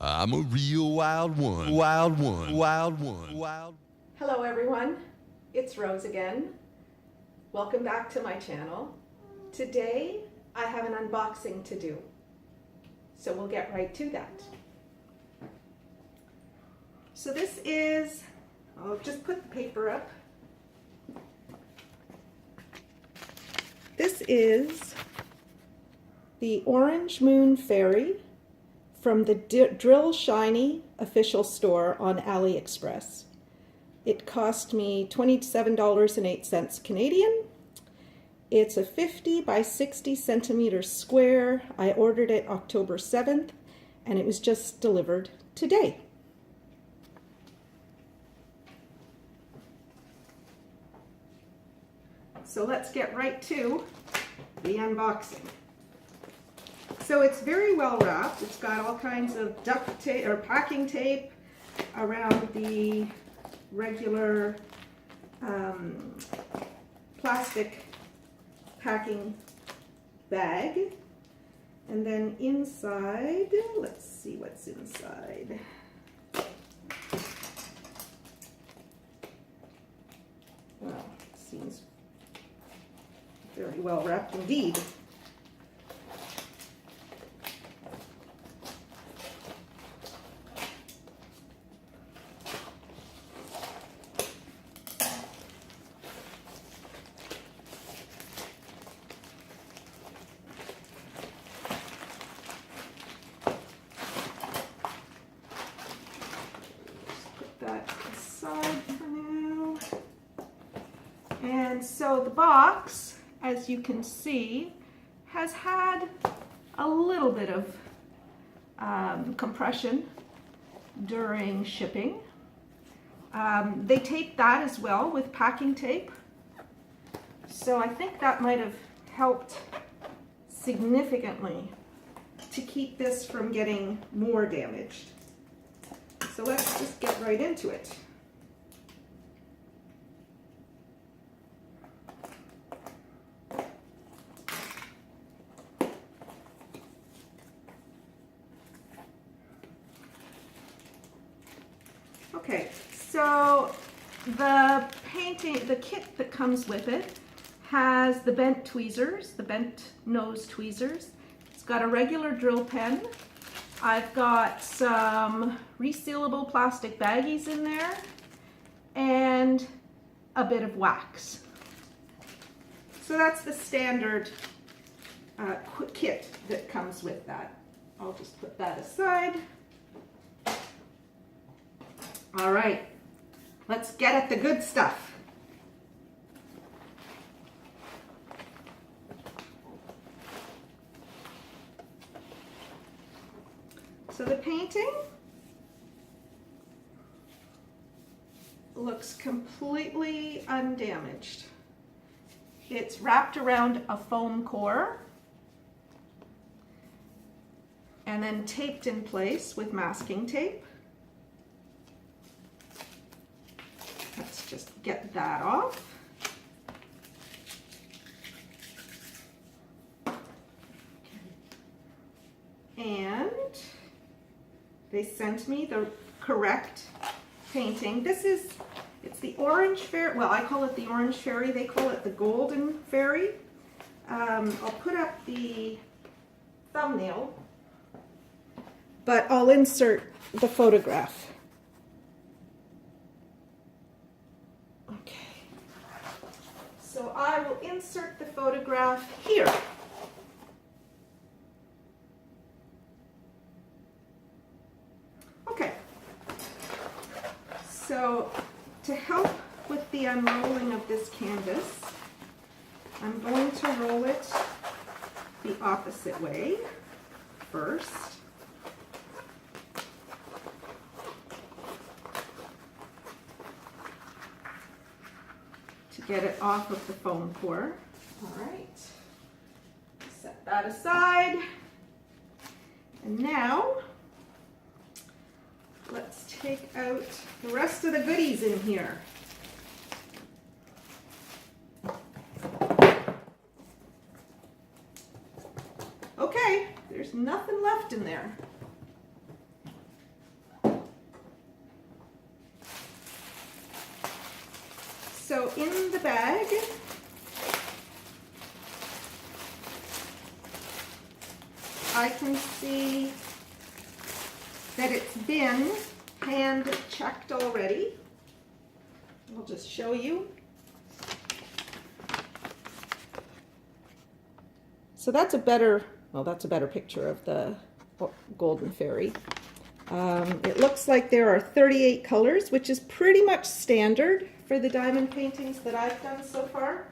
I'm a real wild one. Wild one. Wild one. Wild. Hello everyone, it's Rose again. Welcome back to my channel. Today I have an unboxing to do, so we'll get right to that. So this is, I'll just put the paper up. This is the Orange Moon Fairy from the Drill Shiny official store on AliExpress. It cost me $27.08 Canadian. It's a 50 by 60 centimeters square. I ordered it October 7th and it was just delivered today. So let's get right to the unboxing. So it's very well wrapped. It's got all kinds of duct tape or packing tape around the regular plastic packing bag. And then inside, let's see what's inside. Well, it seems very well wrapped indeed. That aside for now. And so the box, as you can see, has had a little bit of compression during shipping. They taped that as well with packing tape. So I think that might have helped significantly to keep this from getting more damaged. So let's just get right into it. Okay, so the kit that comes with it has the bent tweezers, the bent nose tweezers. It's got a regular drill pen. I've got some resealable plastic baggies in there and a bit of wax. So that's the standard kit that comes with that. I'll just put that aside. All right, let's get at the good stuff. So the painting looks completely undamaged. It's wrapped around a foam core and then taped in place with masking tape. Let's just get that off. And they sent me the correct painting. It's the Orange Fairy. Well, I call it the Orange Fairy. They call it the Golden Fairy. I'll put up the thumbnail, but I'll insert the photograph. Okay. So I will insert the photograph here. Okay, so to help with the unrolling of this canvas, I'm going to roll it the opposite way first. To get it off of the foam core. All right, set that aside. And now, let's take out the rest of the goodies in here. Okay, there's nothing left in there. in the bag, I can see that it's been hand checked already. I'll just show you. So that's a better, well, that's a better picture of the Golden Fairy. It looks like there are 38 colors, which is pretty much standard for the diamond paintings that I've done so far.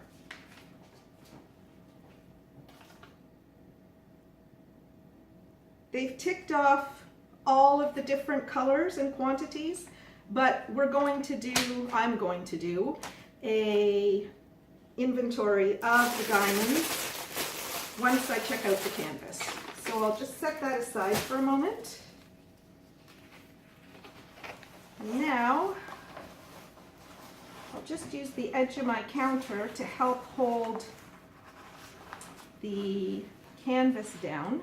They've ticked off all of the different colors and quantities, but we're going to do, I'm going to do a inventory of the diamonds once I check out the canvas. So I'll just set that aside for a moment. Now, I'll just use the edge of my counter to help hold the canvas down.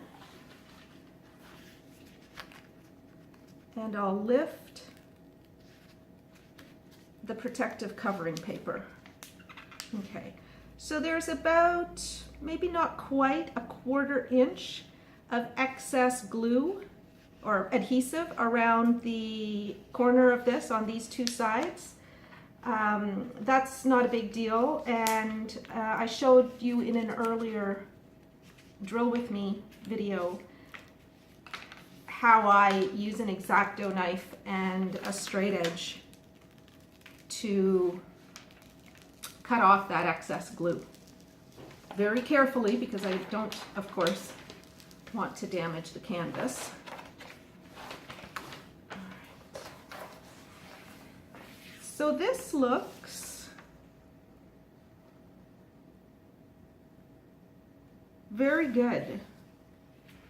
And I'll lift the protective covering paper. Okay, so there's about, maybe not quite a 1/4 inch of excess glue or adhesive around the corner of this on these two sides. That's not a big deal, and I showed you in an earlier Drill With Me video how I use an X-Acto knife and a straight edge to cut off that excess glue. Very carefully, because I don't, of course, want to damage the canvas. So this looks very good.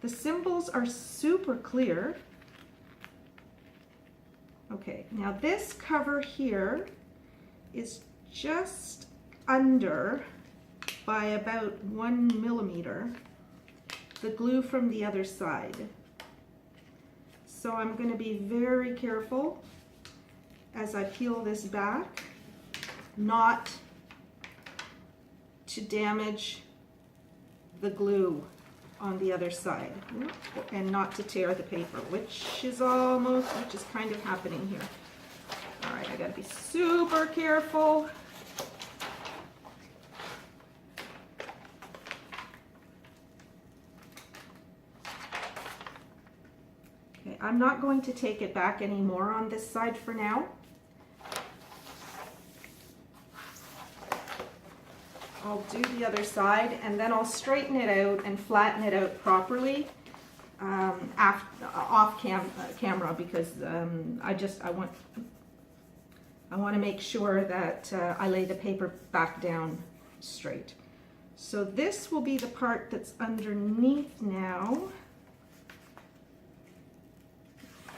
The symbols are super clear. Okay, now this cover here is just under by about 1 millimeter the glue from the other side. So I'm going to be very careful as I peel this back not to damage the glue on the other side, and not to tear the paper, which is kind of happening here. All right, I gotta be super careful. Okay, I'm not going to take it back anymore on this side for now. I'll do the other side, and then I'll straighten it out and flatten it out properly off camera, because I want to make sure that I lay the paper back down straight. So this will be the part that's underneath now.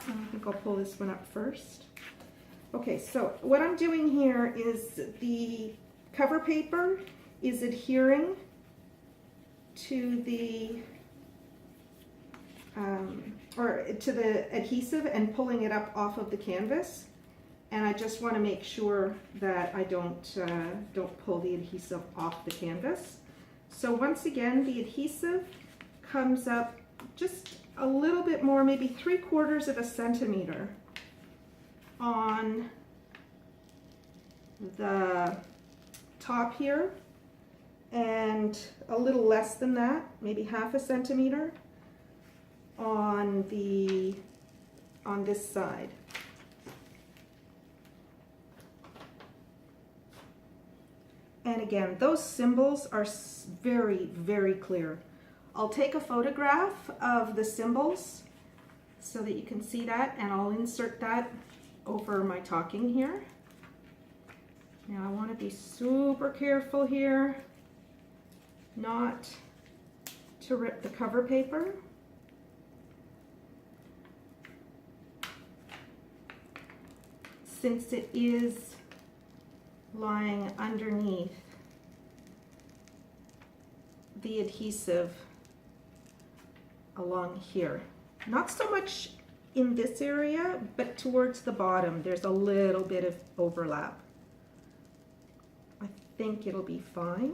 I think I'll pull this one up first. Okay, so what I'm doing here is the cover paper is adhering to the adhesive and pulling it up off of the canvas, and I just want to make sure that I don't pull the adhesive off the canvas. So once again, the adhesive comes up just a little bit more, maybe 3/4 of a centimeter on the top here, and a little less than that, maybe 1/2 centimeter on this side. And again, those symbols are very, very clear. I'll take a photograph of the symbols so that you can see that, and I'll insert that over my talking here. Now I want to be super careful here not to rip the cover paper. Since it is lying underneath the adhesive along here. Not so much in this area, but towards the bottom there's a little bit of overlap. think it'll be fine.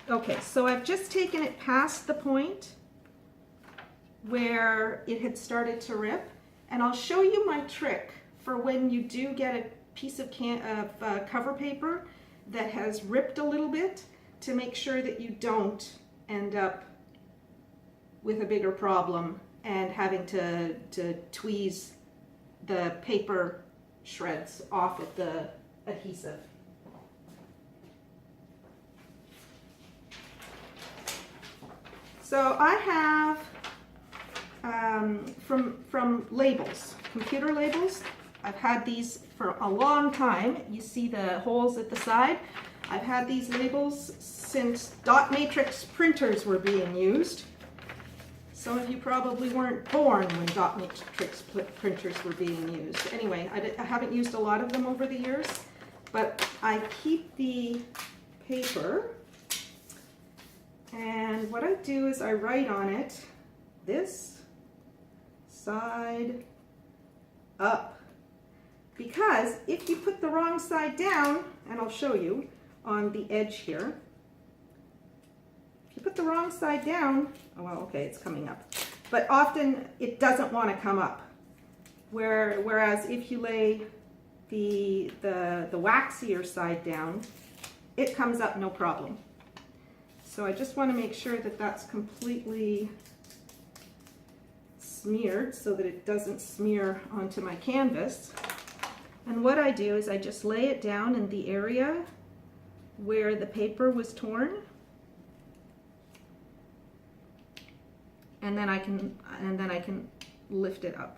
Okay, so I've just taken it past the point where it had started to rip, and I'll show you my trick for when you do get a piece of cover paper that has ripped a little bit, to make sure that you don't end up with a bigger problem and having to tweeze the paper shreds off of the adhesive. So I have from labels, computer labels. I've had these for a long time. You see the holes at the side. I've had these labels since dot matrix printers were being used. Some of you probably weren't born when dot matrix printers were being used. Anyway, I haven't used a lot of them over the years, but I keep the paper, and what I do is I write on it, this side up. Because if you put the wrong side down, and I'll show you on the edge here, if you put the wrong side down, oh well, okay, it's coming up, but often it doesn't want to come up. Whereas if you lay the waxier side down, it comes up no problem. So I just want to make sure that that's completely smeared so that it doesn't smear onto my canvas. And what I do is I just lay it down in the area where the paper was torn, and then I can lift it up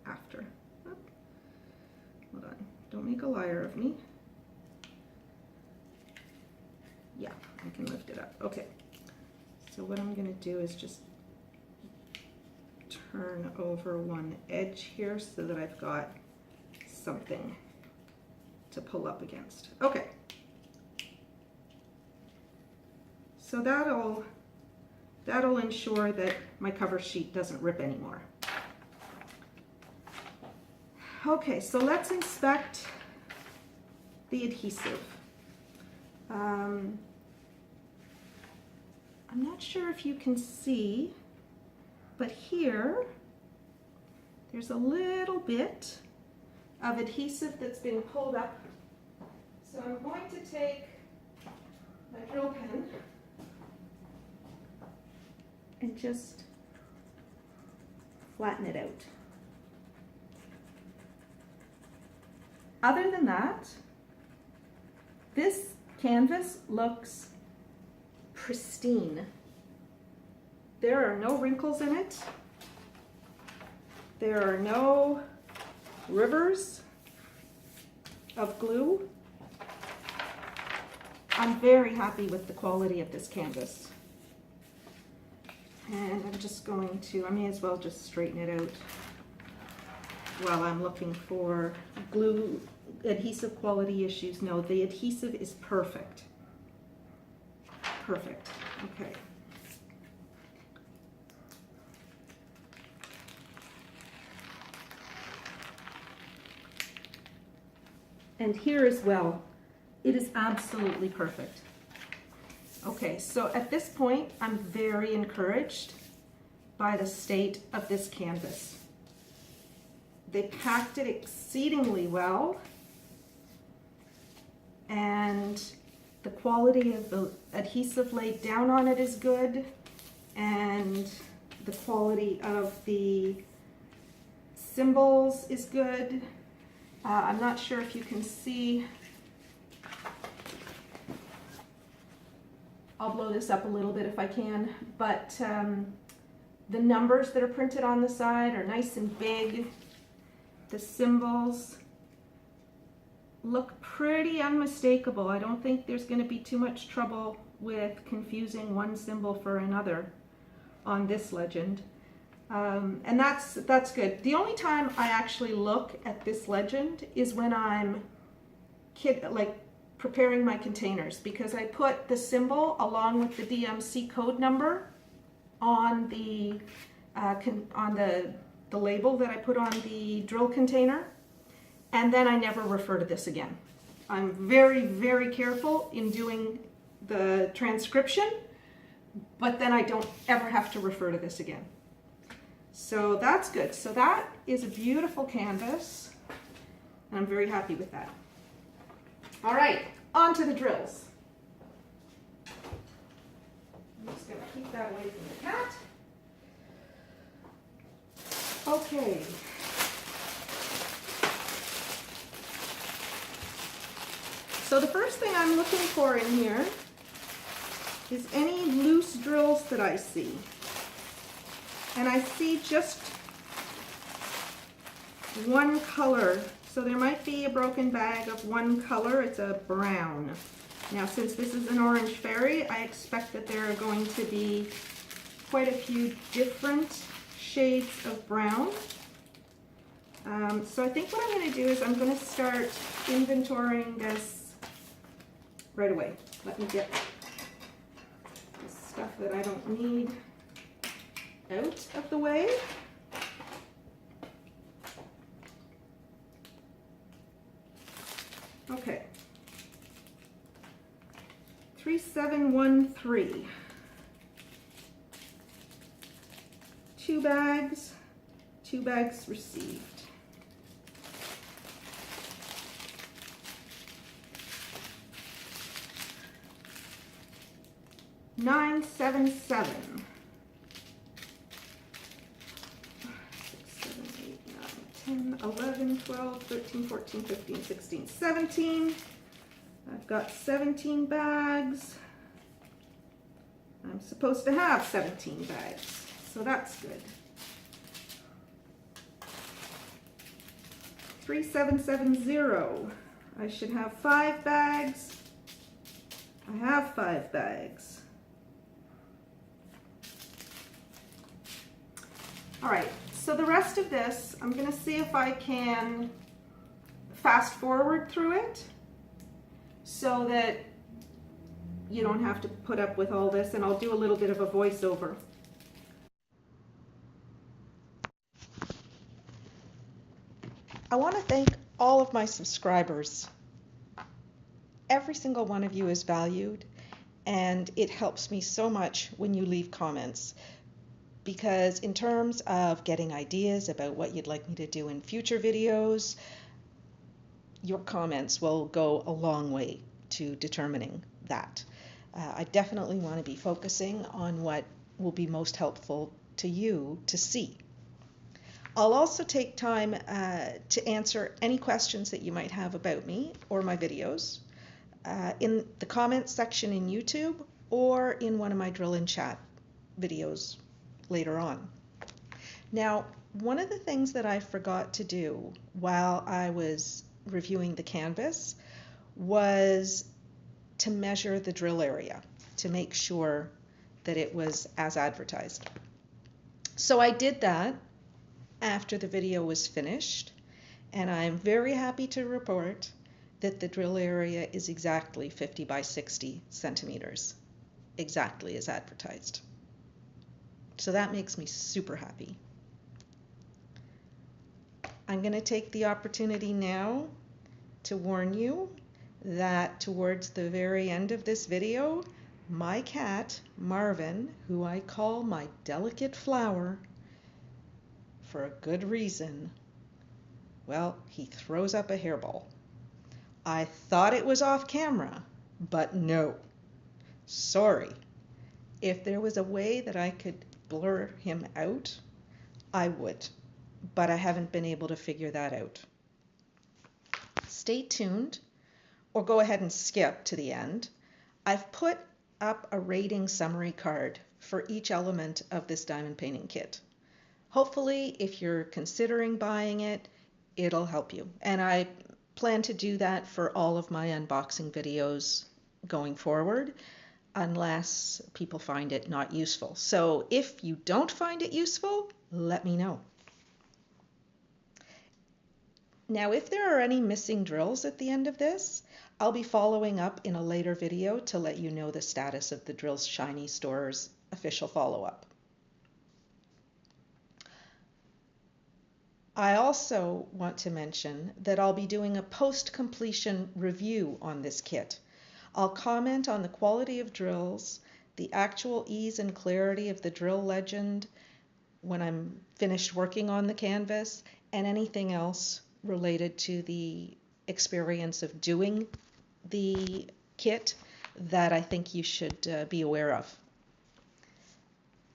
after. Hold on, don't make a liar of me. Yeah, I can lift it up. Okay, so what I'm going to do is just turn over one edge here so that I've got something to pull up against. Okay, so that'll ensure that my cover sheet doesn't rip anymore. Okay, so let's inspect the adhesive. I'm not sure if you can see, but here there's a little bit of adhesive that's been pulled up. So I'm going to take my drill pen and just flatten it out. Other than that, this canvas looks pristine. There are no wrinkles in it. There are no rivers of glue. I'm very happy with the quality of this canvas. And I'm just going to, I may as well just straighten it out while I'm looking for glue adhesive quality issues. No, the adhesive is perfect. Perfect. Okay. And here as well, it is absolutely perfect. Okay, so at this point, I'm very encouraged by the state of this canvas. They packed it exceedingly well, and the quality of the adhesive laid down on it is good, and the quality of the symbols is good. I'm not sure if you can see. I'll blow this up a little bit if I can, but the numbers that are printed on the side are nice and big. The symbols look pretty unmistakable. I don't think there's going to be too much trouble with confusing one symbol for another on this legend. And that's good. The only time I actually look at this legend is when I'm preparing my containers, because I put the symbol along with the DMC code number on the the label that I put on the drill container, and then I never refer to this again. I'm very, very careful in doing the transcription, but then I don't ever have to refer to this again. So that's good. So that is a beautiful canvas, and I'm very happy with that. All right, on to the drills. I'm just going to keep that away from the cat. Okay. So the first thing I'm looking for in here is any loose drills that I see. And I see just one color. So there might be a broken bag of one color. It's a brown. Now, since this is an orange fairy, I expect that there are going to be quite a few different shades of brown. So I think what I'm going to do is I'm going to start inventorying this right away. Let me get the stuff that I don't need out of the way. Okay. 3713. 2 bags received. Nine, 7, 7. 6, 7, 8, 9, 10, 11, 12, 13, 14, 15, 16, 17. I've got 17 bags. I'm supposed to have 17 bags, so that's good. 3770. I should have 5 bags. I have 5 bags. All right, so the rest of this, I'm going to see if I can fast forward through it so that you don't have to put up with all this, and I'll do a little bit of a voiceover. I want to thank all of my subscribers. Every single one of you is valued, and it helps me so much when you leave comments, because in terms of getting ideas about what you'd like me to do in future videos, your comments will go a long way to determining that. I definitely want to be focusing on what will be most helpful to you to see. I'll also take time to answer any questions that you might have about me or my videos in the comments section in YouTube or in one of my drill and chat videos later on. Now, one of the things that I forgot to do while I was reviewing the canvas was to measure the drill area to make sure that it was as advertised. So I did that after the video was finished, and I'm very happy to report that the drill area is exactly 50 by 60 centimeters, exactly as advertised. So that makes me super happy. I'm going to take the opportunity now to warn you that towards the very end of this video, my cat, Marvin, who I call my delicate flower, for a good reason, well, he throws up a hairball. I thought it was off camera, but no. Sorry. If there was a way that I could blur him out, I would, but I haven't been able to figure that out. Stay tuned, or go ahead and skip to the end. I've put up a rating summary card for each element of this diamond painting kit. Hopefully, if you're considering buying it, it'll help you. And I plan to do that for all of my unboxing videos going forward, unless people find it not useful. So if you don't find it useful, let me know. Now, if there are any missing drills at the end of this, I'll be following up in a later video to let you know the status of the Drills Shiny Store's official follow-up. I also want to mention that I'll be doing a post-completion review on this kit. I'll comment on the quality of drills, the actual ease and clarity of the drill legend when I'm finished working on the canvas, and anything else related to the experience of doing the kit that I think you should be aware of.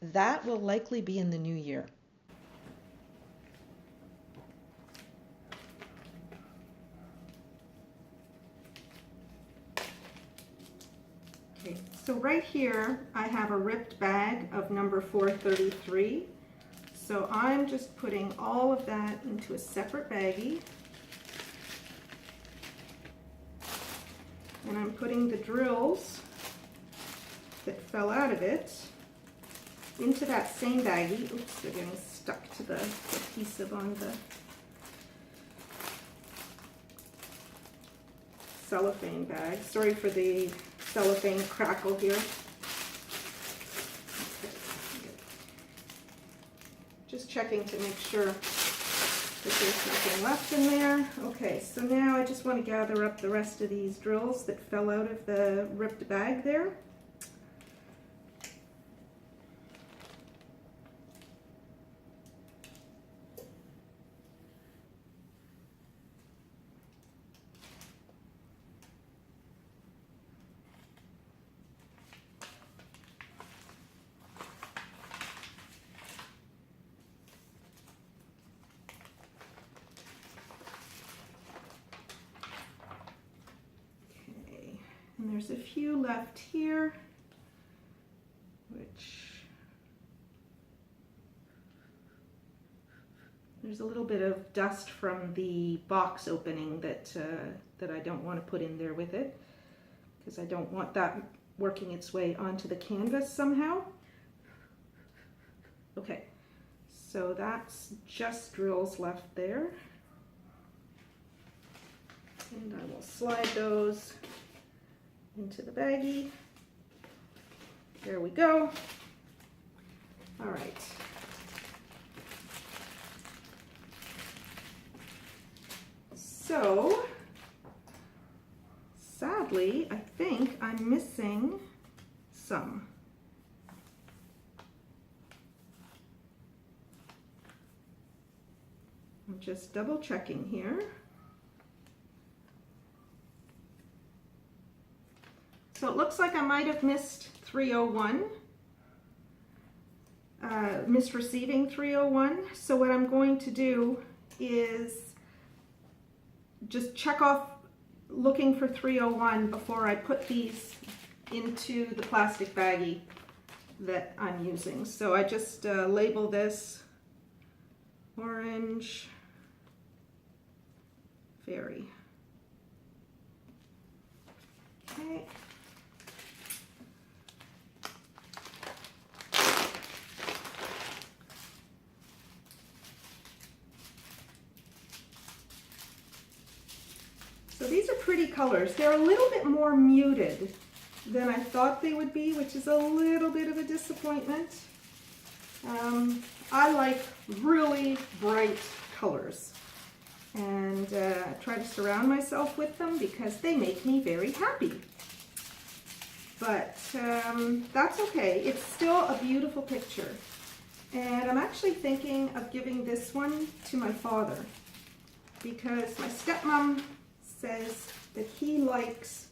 That will likely be in the new year. Okay, so right here I have a ripped bag of number 433. So I'm just putting all of that into a separate baggie. And I'm putting the drills that fell out of it into that same baggie. Oops, they're getting stuck to the adhesive on the cellophane bag. Sorry for the cellophane crackle here. Okay. Just checking to make sure that there's nothing left in there. Okay, so now I just want to gather up the rest of these drills that fell out of the ripped bag there. And there's a few left here, which there's a little bit of dust from the box opening that I don't want to put in there with it, because I don't want that working its way onto the canvas somehow. Okay, so that's just drills left there. And I will slide those into the baggie. There we go. All right. So, sadly, I think I'm missing some. I'm just double checking here. So it looks like I might have missed 301, missed receiving 301. So what I'm going to do is just check off looking for 301 before I put these into the plastic baggie that I'm using. So I just label this orange fairy. Okay. So these are pretty colors. They're a little bit more muted than I thought they would be, which is a little bit of a disappointment. I like really bright colors, and I try to surround myself with them because they make me very happy. But that's okay. It's still a beautiful picture. And I'm actually thinking of giving this one to my father, because my stepmom says that he likes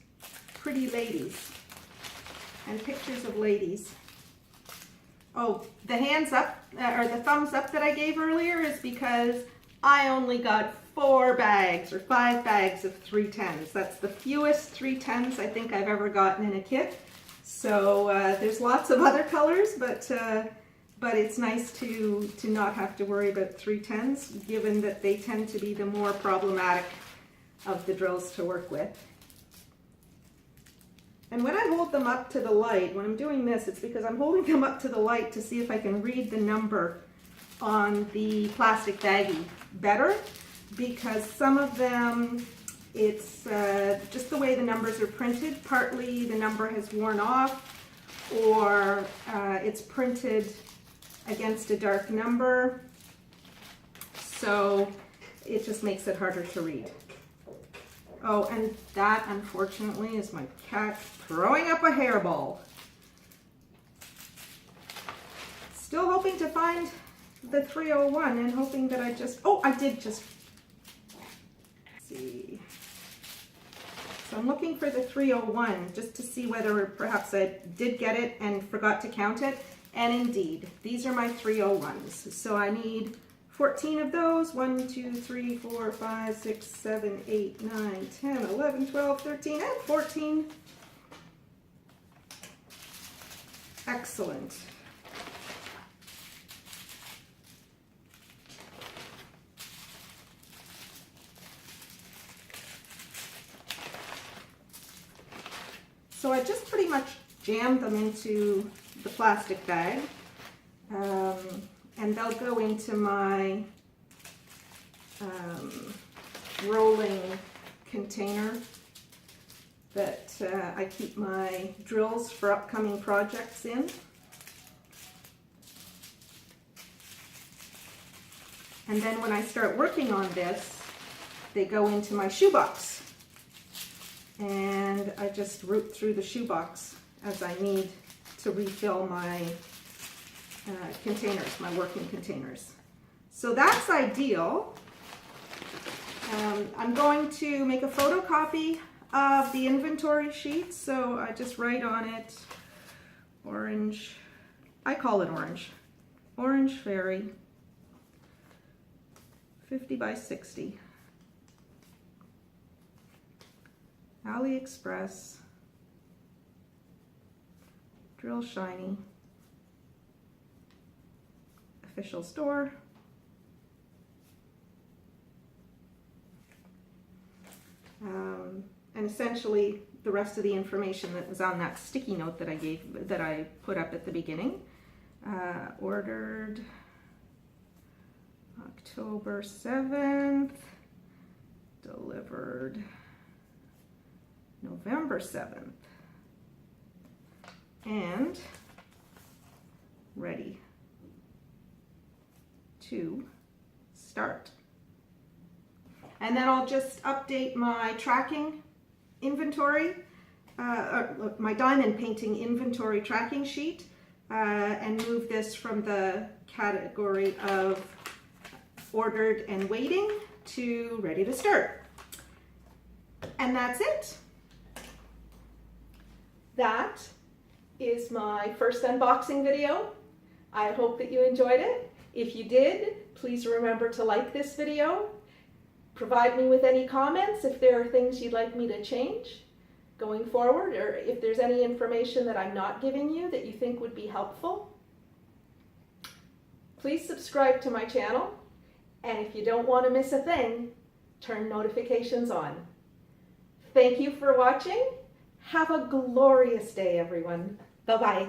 pretty ladies and pictures of ladies. Oh, the hands up, or the thumbs up that I gave earlier is because I only got 4 bags or 5 bags of 310s. That's the fewest 310s I think I've ever gotten in a kit. So there's lots of other colors, but it's nice to not have to worry about 310s, given that they tend to be the more problematic of the drills to work with. And when I hold them up to the light, when I'm doing this, it's because I'm holding them up to the light to see if I can read the number on the plastic baggie better, because some of them, it's just the way the numbers are printed. Partly the number has worn off, or it's printed against a dark number. so it just makes it harder to read. Oh, and that, unfortunately, is my cat throwing up a hairball. Still hoping to find the 301 and hoping that I did just, let's see. So I'm looking for the 301 just to see whether perhaps I did get it and forgot to count it. And indeed, these are my 301s. So I need 14 of those. 1, 2, 3, 4, 5, 6, 7, 8, 9, 10, 11, 12, 13, and 14. Excellent. So I just pretty much jammed them into the plastic bag, and they'll go into my rolling container that I keep my drills for upcoming projects in. And then when I start working on this, they go into my shoebox. And I just root through the shoebox as I need to refill my containers, my working containers. So that's ideal. I'm going to make a photocopy of the inventory sheet, so I just write on it orange, I call it orange, Orange Fairy, 50 by 60. AliExpress, Drill Shiny, official store, and essentially the rest of the information that was on that sticky note that I put up at the beginning. Ordered October 7th, delivered November 7th, and ready to start. And then I'll just update my tracking inventory, my diamond painting inventory tracking sheet, and move this from the category of ordered and waiting to ready to start. And that's it. That is my first unboxing video. I hope that you enjoyed it. If you did, please remember to like this video. Provide me with any comments if there are things you'd like me to change going forward, or if there's any information that I'm not giving you that you think would be helpful. Please subscribe to my channel, and if you don't want to miss a thing, turn notifications on. Thank you for watching. Have a glorious day, everyone. Bye-bye.